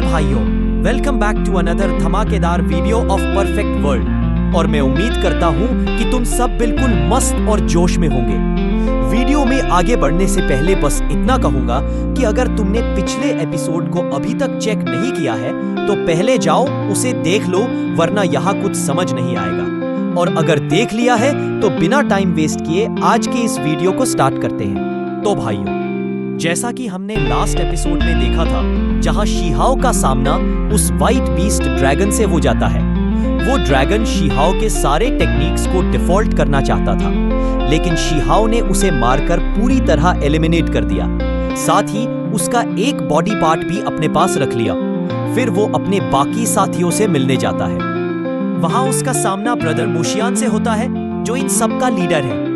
भाइयों, welcome back to another धमाकेदार video of perfect world. और मैं उम्मीद करता हूं कि तुम सब बिल्कुल मस्त और जोश में होंगे। वीडियो में आगे बढ़ने से पहले बस इतना कहूंगा कि अगर तुमने पिछले एपिसोड को अभी तक चेक नहीं किया है तो पहले जाओ उसे देख लो, वरना यहाँ कुछ समझ नहीं आएगा। और अगर देख लिया है तो बिना टाइम वेस्ट किए आज के इस वीडियो को स्टार्ट करते हैं। तो भाइयों, जैसा कि हमने लास्ट एपिसोड में देखा था, जहां शीहाओ का सामना उस व्हाइट बीस्ट ड्रैगन से हो जाता है। वो ड्रैगन शीहाओ के सारे टेक्निक्स को डिफॉल्ट करना चाहता था, लेकिन शीहाओ ने उसे मारकर पूरी तरह एलिमिनेट कर दिया। साथ ही उसका एक बॉडी पार्ट भी अपने पास रख लिया। फिर वो अपने बाकी साथियों से मिलने जाता है। वहां उसका सामना ब्रदर मोशियान से होता है, जो इन सब का लीडर है।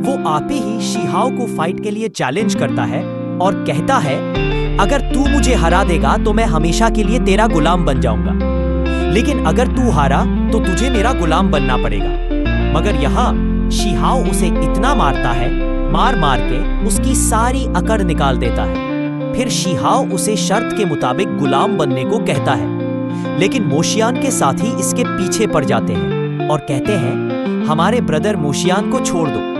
वो आते ही शीहाओ को फाइट के लिए चैलेंज करता है और कहता है, अगर तू मुझे हरा देगा तो मैं हमेशा के लिए तेरा गुलाम बन जाऊंगा, लेकिन अगर तू हारा तो तुझे मेरा गुलाम बनना पड़ेगा। मगर यहाँ शीहाओ उसे इतना मारता है, मार मार के उसकी सारी अकड़ निकाल देता है। फिर शीहाओ उसे शर्त के मुताबिक गुलाम बनने को कहता है, लेकिन मोशियान के साथी इसके पीछे पड़ जाते हैं और कहते हैं, हमारे ब्रदर मोशियान को छोड़ दो।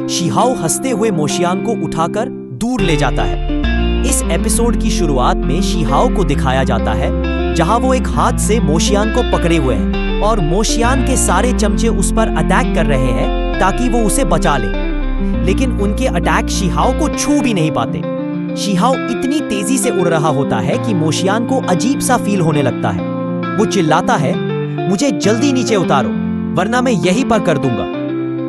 शीहाओ हंसते हुए मोशियान को उठाकर दूर ले जाता है। इस एपिसोड की शुरुआत में शीहाओ को दिखाया जाता है जहां वो एक हाथ से मोशियान को पकड़े हुए हैं और मोशियान के सारे चमचे उस पर अटैक कर रहे हैं ताकि वो उसे बचा ले, लेकिन उनके अटैक शीहाओ को छू भी नहीं पाते। शीहाओ इतनी तेजी से उड़ रहा होता है कि मोशियान को अजीब सा फील होने लगता है। वो चिल्लाता है, मुझे जल्दी नीचे उतारो वरना मैं यहीं पर कर दूंगा।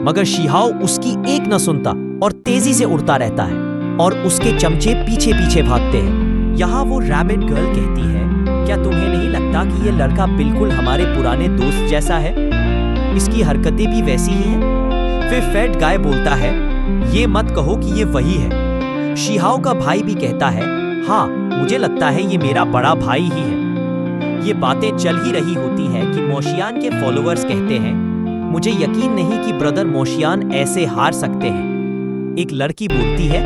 मगर शीहाओ उसकी एक न सुनता और तेजी से उड़ता रहता है और उसके चमचे पीछे पीछे भागते हैं। यहाँ वो रैबिट गर्ल कहती है, क्या तुम्हें नहीं लगता कि ये लड़का बिल्कुल हमारे पुराने दोस्त जैसा है? इसकी हरकतें भी वैसी ही हैं। फिर फैट गाय बोलता है, ये मत कहो कि ये वही है। शीहाओ का भाई भी कहता है, हाँ मुझे लगता है ये मेरा बड़ा भाई ही है। ये बातें चल ही रही होती है कि मोशियान के फॉलोअर्स कहते हैं, मुझे यकीन नहीं कि ब्रदर मोशियान ऐसे हार सकते हैं। एक लड़की बोलती है,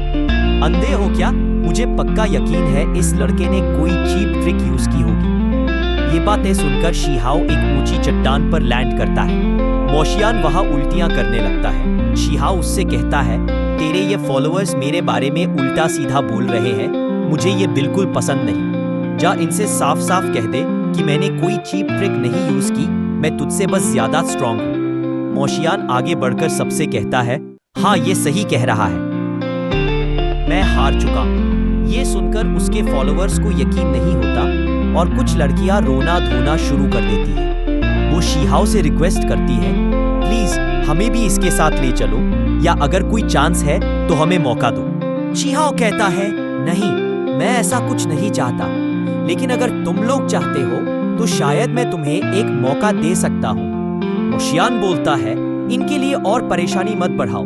अंधे हो क्या? मुझे पक्का यकीन है इस लड़के ने कोई चीप ट्रिक यूज की होगी। ये बातें सुनकर शीहाओ एक ऊंची चट्टान पर लैंड करता है। मोशियान वहां उल्टियां करने लगता है। शीहाओ उससे कहता है, तेरे ये फॉलोअर्स मेरे बारे में उल्टा सीधा बोल रहे हैं, मुझे ये बिल्कुल पसंद नहीं। जा इनसे साफ साफ कह दे कि मैंने कोई चीप ट्रिक नहीं यूज की, मैं तुझसे बस ज्यादा स्ट्रांग हूँ। मोशियान आगे बढ़कर सबसे कहता है, हाँ ये सही कह रहा है, मैं हार चुका हूं। ये सुनकर उसके फॉलोअर्स को यकीन नहीं होता और कुछ लड़कियां रोना धोना शुरू कर देती हैं। वो शीहाओ से रिक्वेस्ट करती है, प्लीज हमें भी इसके साथ ले चलो, या अगर कोई चांस है तो हमें मौका दो। शीहाओ कहता है, नहीं मैं ऐसा कुछ नहीं चाहता, लेकिन अगर तुम लोग चाहते हो तो शायद मैं तुम्हें एक मौका दे सकता हूँ। मोशियान बोलता है, इनके लिए और परेशानी मत बढ़ाओ।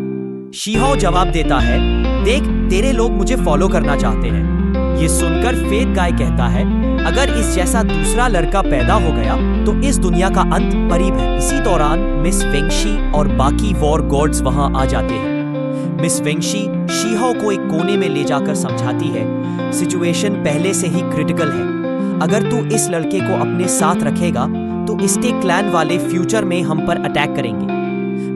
शीहाओ जवाब देता है, देख तेरे लोग मुझे फॉलो करना चाहते हैं। ये सुनकर फेट गाय कहता है, अगर इस जैसा दूसरा लड़का पैदा हो गया तो इस दुनिया का अंत करीब है। इसी दौरान मिस वेंगशी और बाकी वॉर गॉड्स वहां आ जाते हैं। मिस वेंगशी शीहाओ को एक कोने में ले जाकर समझाती है, सिचुएशन पहले से ही क्रिटिकल है। अगर तू इस लड़के को अपने साथ रखेगा तो इसके क्लैन वाले फ्यूचर में हम पर अटैक करेंगे।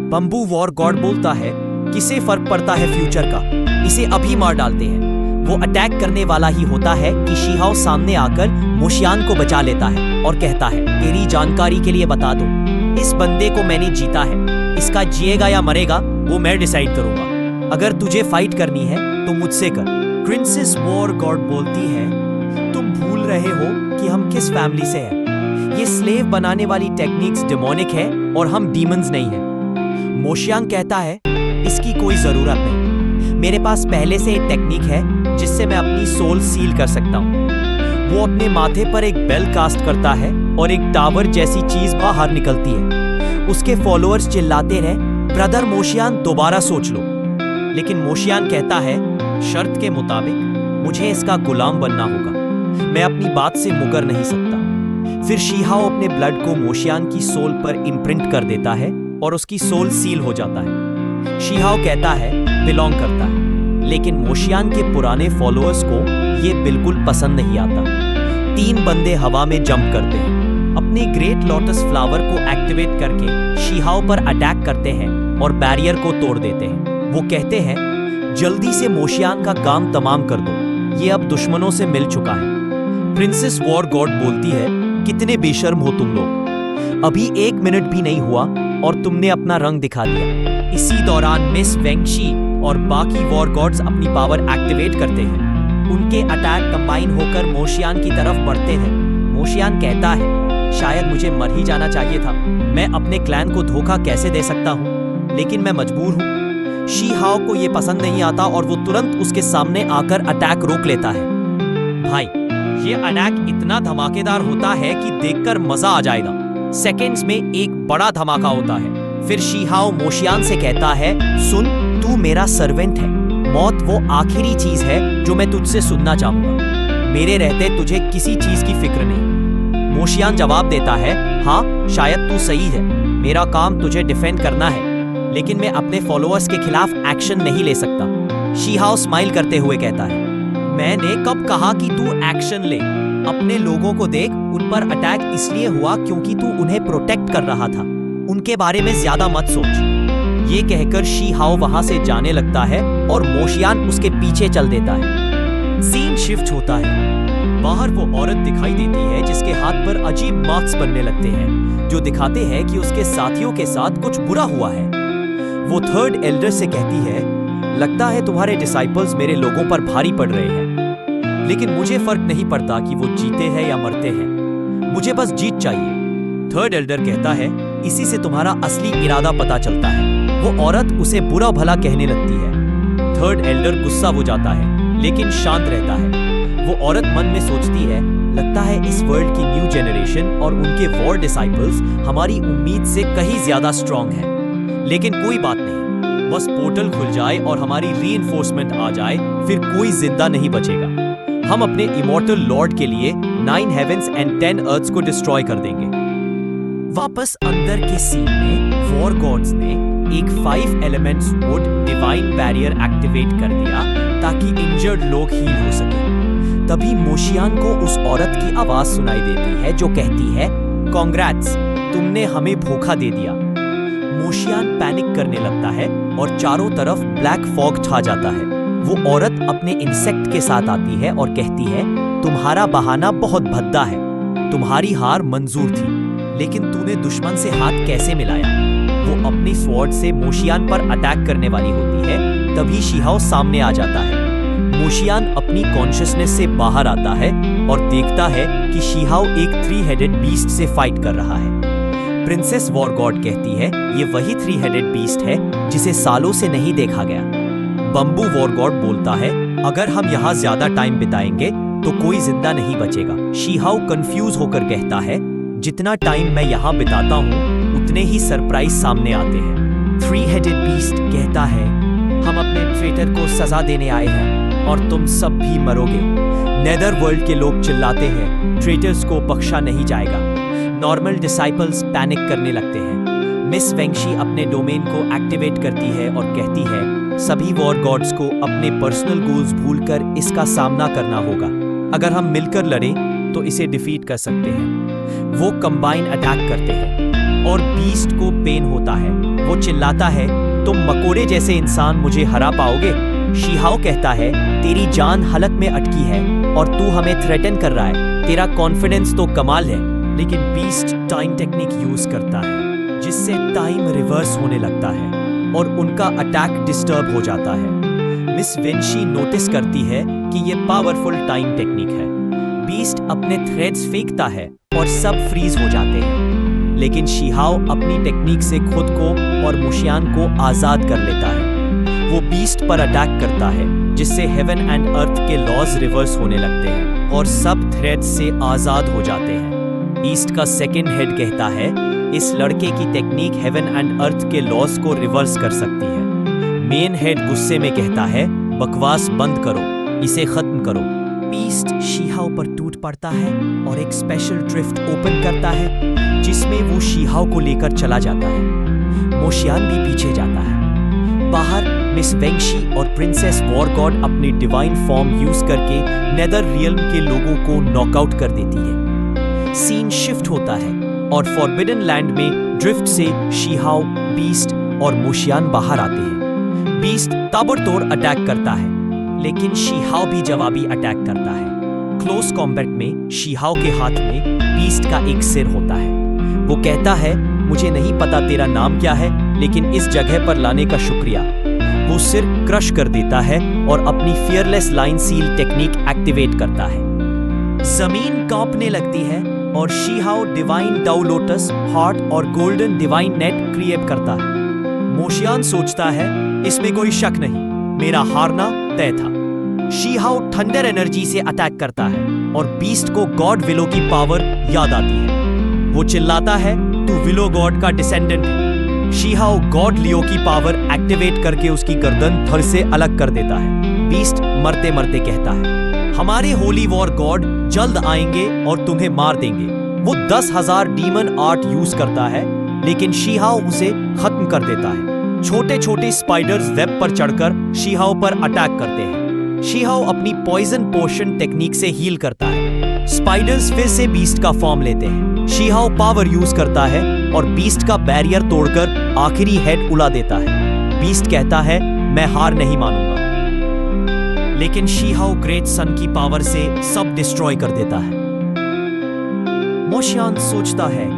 बंबू वॉर गॉड बोलता है, किसे फर्क पड़ता है फ्यूचर का, इसे अभी मार डालते हैं। वो अटैक करने वाला ही होता है कि शीहाओ सामने आकर मोशियान को बचा लेता है और कहता है, तेरी जानकारी के लिए बता दूं, इस बंदे को मैंने जीता है, इसका जिएगा या मरेगा वो मैं डिसाइड करूंगा। अगर तुझे फाइट करनी है तो मुझसे कर। प्रिंसेस वॉर गॉड बोलती है, तुम भूल रहे हो कि हम किस फैमिली से हैं। ये स्लेव बनाने वाली टेक्निक्स डेमोनिक है और हम डीमंस नहीं हैं। मोशियान कहता है, इसकी कोई जरूरत नहीं, मेरे पास पहले से एक टेक्निक है जिससे मैं अपनी सोल सील कर सकता हूँ। वो अपने माथे पर एक बेल कास्ट करता है और एक टावर जैसी चीज बाहर निकलती है। उसके फॉलोअर्स चिल्लाते रहे, ब्रदर मोशियान दोबारा सोच लो। लेकिन मोशियान कहता है, शर्त के मुताबिक मुझे इसका गुलाम बनना होगा, मैं अपनी बात से मुकर नहीं सकता। फिर शीहाओ अपने ब्लड को मोशियान की सोल पर इम्प्रिंट कर देता है और उसकी सोल सील हो जाता है। शीहाओ कहता है, बिलोंग करता है, लेकिन मोशियान के पुराने फॉलोअर्स को ये बिल्कुल पसंद नहीं आता। 3 बंदे हवा में जंप करते हैं। अपने ग्रेट लोटस फ्लावर को एक्टिवेट करके शीहाओ पर अटैक करते हैं और बैरियर को तोड़ देते हैं। वो कहते हैं, जल्दी से मोशियान का काम तमाम कर दो, ये अब दुश्मनों से मिल चुका है। प्रिंसेस वॉर गॉड बोलती है, कितने बेशर्म हो तुम लोग, अभी 1 मिनट भी नहीं हुआ और तुमने अपना रंग दिखा दिया। इसी दौरान मिस वेंगशी और बाकी वॉर गॉड्स अपनी पावर एक्टिवेट करते हैं। उनके अटैक कंबाइन होकर मोशियान की तरफ बढ़ते हैं। मोशियान कहता है, शायद मुझे मर ही जाना चाहिए था, मैं अपने क्लैन को धोखा कैसे दे सकता हूँ, लेकिन मैं मजबूर हूँ। शीहाओ को ये पसंद नहीं आता और वो तुरंत उसके सामने आकर अटैक रोक लेता है। भाई, ये अटैक इतना धमाकेदार होता है कि देखकर मजा आ जाएगा। सेकेंड्स में एक बड़ा धमाका होता है। फिर शीहाओ मोशियान से कहता है, सुन, तू मेरा सर्वेंट है, मौत वो आखिरी चीज है जो मैं तुझसे सुनना चाहूंगा। मेरे रहते तुझे किसी चीज की फिक्र नहीं। मोशियान जवाब देता है, हाँ शायद तू सही है, मेरा काम तुझे डिफेंड करना है, लेकिन मैं अपने फॉलोअर्स के खिलाफ एक्शन नहीं ले सकता। शीहाओ स्माइल करते हुए कहता है, मैंने कब कहा कि तू एक्शन ले, अपने लोगों को देख, उन पर अटैक इसलिए हुआ क्योंकि तू उन्हें प्रोटेक्ट कर रहा था, उनके बारे में ज्यादा मत सोच। ये कहकर शीहाओ वहां से जाने लगता है और मोशियान उसके पीछे चल देता है। सीन शिफ्ट होता है। बाहर वो औरत दिखाई देती है जिसके हाथ पर अजीब मार्क्स बनने लगते हैं जो दिखाते हैं कि उसके साथियों के साथ कुछ बुरा हुआ है। वो थर्ड एल्डर से कहती है, लगता है तुम्हारे डिसाइपल्स मेरे लोगों पर भारी पड़ रहे हैं, लेकिन मुझे फर्क नहीं पड़ता कि वो जीते हैं या मरते हैं, मुझे बस जीत चाहिए। थर्ड एल्डर कहता है, इसी से तुम्हारा असली इरादा पता चलता है। वो औरत उसे बुरा भला कहने लगती है। थर्ड एल्डर गुस्सा हो जाता है लेकिन शांत रहता है। वो औरत मन में सोचती है, लगता है इस वर्ल्ड की न्यू जनरेशन और उनके वॉर डिसाइपल्स हमारी उम्मीद से कहीं ज्यादा स्ट्रांग है, लेकिन कोई बात नहीं, बस पोर्टल खुल जाए और हमारी रीइंफोर्समेंट आ जाए, फिर कोई जिंदा नहीं बचेगा। हम अपने इमॉर्टल लॉर्ड के लिए 9 हेवेंस एंड 10 अर्थ्स को डिस्ट्रॉय कर देंगे। वापस अंदर के सीन में वॉर गॉड्स ने एक 5 elements would divine barrier activate कर दिया ताकि इंजर्ड लोग हील हो सके। तभी मोशियान को उस औरत की आवाज सुनाई देती है जो कहती है, कांग्रेट्स, तुमने हमें धोखा दे दिया। मोशियान पैनिक करने लगता है और चारों तरफ ब्लैक फॉग छा जाता है। वो औरत अपने इंसेक्ट के साथ आती है और कहती है, तुम्हारा बहाना बहुत भद्दा है, तुम्हारी हार मंजूर थी, लेकिन तूने दुश्मन से हाथ कैसे मिलाया। वो अपनी स्वॉर्ड से मोशियान पर अटैक करने वाली होती है, तभी शीहाओ सामने आ जाता है। मोशियान अपनी कॉन्शियसनेस से बाहर आता है और देखता है कि शीहाओ एक 3-हेडेड बीस्ट से फाइट कर रहा है। प्रिंसेस वॉर गॉड कहती है, ये वही 3-हेडेड बीस्ट है जिसे सालों से नहीं देखा गया। बम्बू वॉर गॉड बोलता है, अगर हम यहाँ ज्यादा टाइम बिताएंगे तो कोई जिंदा नहीं बचेगा। शीहाओ कंफ्यूज होकर कहता है, जितना टाइम मैं यहाँ बिताता हूँ उतने ही सरप्राइज सामने आते हैं। 3-हेडेड बीस्ट कहता है, हम अपने ट्रेटर को सजा देने आए हैं और तुम सब भी मरोगे। नेदर वर्ल्ड के लोग चिल्लाते हैं, ट्रेटर्स को बख्शा नहीं जाएगा। नॉर्मल डिसाइपल्स पैनिक करने लगते हैं। मिस वेंगशी अपने डोमेन को एक्टिवेट करती है और कहती है, सभी वॉर गॉड्स को अपने पर्सनल गोल्स भूलकर इसका सामना करना होगा। अगर हम मिलकर लड़ें तो इसे डिफीट कर सकते हैं। वो कंबाइन अटैक करते हैं और बीस्ट को पेन होता है। वो चिल्लाता है, तुम मकोड़े जैसे इंसान मुझे हरा पाओगे। शीहाओ कहता है, तेरी जान हलक में अटकी है और तू हमें थ्रेटन कर रहा है, तेरा कॉन्फिडेंस तो कमाल है। लेकिन बीस्ट टाइम टेक्निक यूज करता है जिससे टाइम रिवर्स होने लगता है और उनका अटैक डिस्टर्ब हो जाता है। मिस वेंशी नोटिस करती है कि ये पावरफुल टाइम टेक्निक है। बीस्ट अपने थ्रेड्स फेंकता है और सब फ्रीज हो जाते हैं, लेकिन शीहाओ अपनी टेक्निक से खुद को और मोशियान को आजाद कर लेता है। वो बीस्ट पर अटैक करता है जिससे हेवन एंड अर्थ के लॉज रिवर्स होने लगते हैं और सब थ्रेड्स से आजाद हो जाते हैं। ईस्ट का सेकेंड हेड कहता है, इस लड़के की टेक्निक हेवन एंड अर्थ के लॉस को रिवर्स कर सकती है। मेन हेड गुस्से में कहता है, बकवास बंद करो, इसे खत्म करो। ईस्ट शीहाओ पर टूट पड़ता है और एक स्पेशल ड्रिफ्ट ओपन करता है जिसमें वो शीहाओ को लेकर चला जाता है। मोशियान भी पीछे जाता है। बाहर मिस वेंगशी और प्रिंसेस वॉर गॉड अपनी डिवाइन फॉर्म यूज करके नेदर रियल्म के लोगों को नॉकआउट कर देती है। सीन शिफ्ट होता है और फॉरबिडन लैंड में ड्रिफ्ट से शी-हाओ, बीस्ट और मोशियान बाहर आते हैं। बीस्ट ताबड़तोड़ अटैक करता है, लेकिन शी-हाओ भी जवाबी अटैक करता है। क्लोज कॉम्बैट में शी-हाओ के हाथ में बीस्ट का एक सिर होता है। वो कहता है, मुझे नहीं पता तेरा नाम क्या है, लेकिन इस जगह पर लाने का शुक्रिया। वो सिर क्रश कर देता है और अपनी fearless line seal technique activate करता है। जमीन कांपने लगती है और शी-हाओ डिवाइन डाउ लोटस, हार्ट और गोल्डन डिवाइन नेट क्रिएट करता है। मोशियान सोचता है, इसमें कोई शक नहीं, मेरा हारना तय था। शी-हाओ थंडर एनर्जी से अटैक करता है और बीस्ट को गॉड विलो की पावर याद आती है। वो चिल्लाता है, तू विलो गॉड का डिसेंडेंट है। शी-हाओ गॉड लियो की पावर एक्टिवेट करके उसकी गर्दन धड़ से अलग कर देता है। बीस्ट मरते मरते कहता है, हमारे होली वॉर गॉड जल्द आएंगे और तुम्हें मार देंगे। वो 10,000 डीमन आर्ट यूज करता है, लेकिन शी-हाओ उसे खत्म कर देता है। छोटे छोटे स्पाइडर्स वेब पर चढ़कर शी-हाओ पर अटैक करते हैं। शी-हाओ अपनी पॉइजन पोशन टेक्निक से हील करता है। स्पाइडर्स फिर से बीस्ट का फॉर्म लेते हैं। शी-हाओ पावर यूज करता है और बीस्ट का बैरियर तोड़कर आखिरी हेड उड़ा देता है। बीस्ट कहता है, मैं हार नहीं मानूंगा। लेकिन शी-हाओ ग्रेट सन की पावर से सब डिस्ट्रॉय कर देता है। मोशियान सोचता है,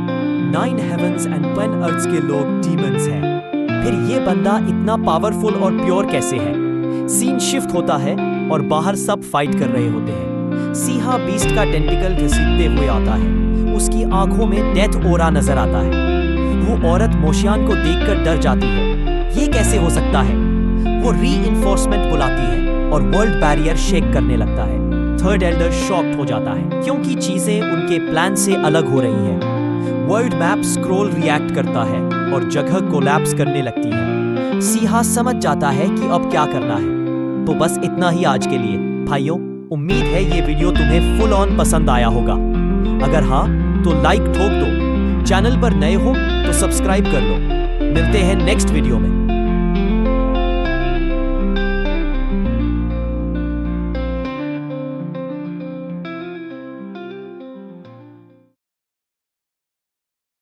9 हेवंस एंड 10 अर्थ्स के लोग डीमंस हैं, फिर ये बंदा इतना पावरफुल और प्योर कैसे है? सीन शिफ्ट होता है और बाहर सब फाइट कर रहे होते हैं। शी-हाओ बीस्ट का टेंटिकल घसीटते हुए आता है। उसकी आंखों में डेथ ओरा नजर आता है। वो औरत मोशियान को देखकर डर जाती है। ये कैसे हो सकता है? वो री-इन्फोर्समेंट बुलाती है और वर्ल्ड बैरियर शेक करने लगता है। थर्ड एल्डर शॉक्ड हो जाता है क्योंकि चीजें उनके प्लान से अलग हो रही हैं। वर्ल्ड मैप स्क्रॉल रिएक्ट करता है और जगह कोलैप्स करने लगती है। शी-हाओ समझ जाता है कि अब क्या करना है। तो बस इतना ही आज के लिए भाइयों। उम्मीद है ये वीडियो तुम्हें फुल ऑन पसंद आया होगा। अगर हाँ तो लाइक ठोक दो। चैनल पर नए हो तो सब्सक्राइब कर लो। मिलते हैं नेक्स्ट वीडियो में।